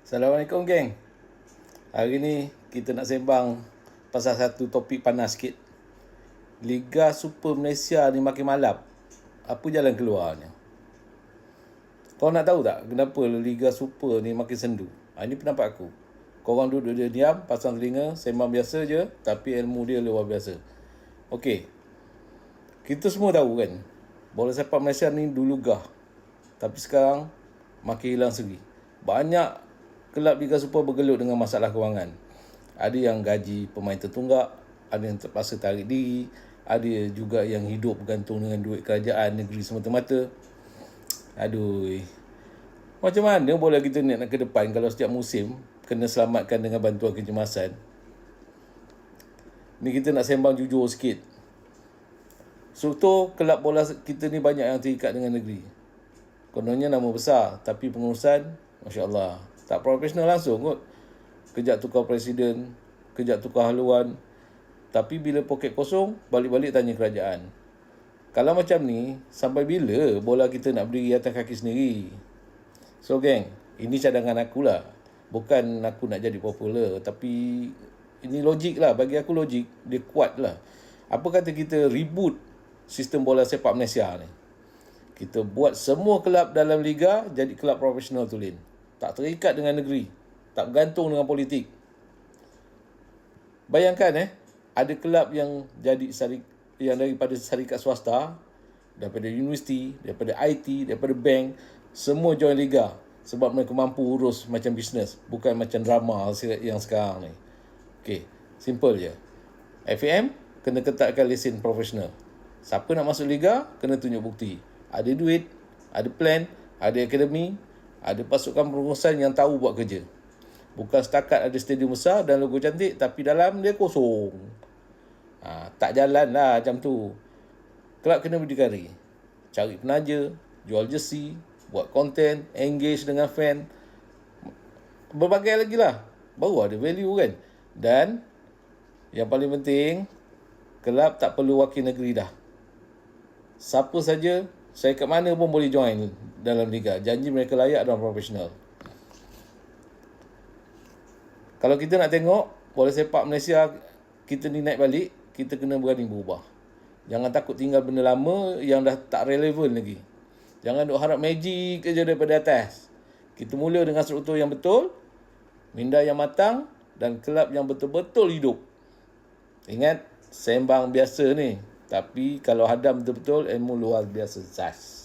Assalamualaikum geng. Hari ni kita nak sembang pasal satu topik panas sikit. Liga Super Malaysia ni makin malap. Apa jalan keluarnya? Kau nak tahu tak kenapa Liga Super ni makin sendu? Ini pendapat aku. Korang duduk dia diam, pasang telinga, sembang biasa je, tapi ilmu dia luar biasa. Okey. Kita semua tahu kan, bola sepak Malaysia ni dulu gah. Tapi sekarang makin hilang seri. Banyak kelab Liga Super bergelut dengan masalah kewangan. Ada yang gaji pemain tertunggak, ada yang terpaksa tarik diri, ada juga yang hidup bergantung dengan duit kerajaan negeri semata-mata. Aduh. Macam mana bola kita nak ke depan kalau setiap musim kena selamatkan dengan bantuan kecemasan? Ni kita nak sembang jujur sikit. Struktur kelab bola kita ni banyak yang terikat dengan negeri. Kononnya nama besar, tapi pengurusan, Masya Allah, tak profesional langsung kot. Kejap tukar presiden, kejap tukar haluan. Tapi bila poket kosong, balik-balik tanya kerajaan. Kalau macam ni, sampai bila bola kita nak berdiri atas kaki sendiri? So geng, ini cadangan akulah. Bukan aku nak jadi popular, tapi ini logik lah. Bagi aku logik, dia kuat lah. Apa kata kita reboot sistem bola sepak Malaysia ni? Kita buat semua kelab dalam liga jadi kelab profesional tulen. Tak terikat dengan negeri, tak bergantung dengan politik. Bayangkan ada kelab yang jadi yang daripada syarikat swasta, daripada universiti, daripada IT, daripada bank, semua join liga sebab mereka mampu urus macam bisnes, bukan macam drama yang sekarang ni. Okey, simple je. FAM kena ketatkan lesen profesional. Siapa nak masuk liga kena tunjuk bukti. Ada duit, ada plan, ada akademi, ada pasukan pengurusan yang tahu buat kerja. Bukan setakat ada stadium besar dan logo cantik, tapi dalam dia kosong. Tak jalan lah macam tu. Kelab kena berdikari. Cari penaja, jual jersey, buat konten, engage dengan fan. Berbagai lagi lah. Baru ada value kan. Dan yang paling penting, kelab tak perlu wakil negeri dah. Siapa saja, saya kat mana pun boleh join dalam liga. Janji mereka layak dan profesional. Kalau kita nak tengok bola sepak Malaysia kita ni naik balik, kita kena berani berubah. Jangan takut tinggal benda lama yang dah tak relevan lagi. Jangan duk harap magic kerja daripada atas. Kita mula dengan struktur yang betul, minda yang matang dan kelab yang betul-betul hidup. Ingat, sembang biasa ni. Tapi kalau hadam betul-betul, ilmu luar biasa. Zas.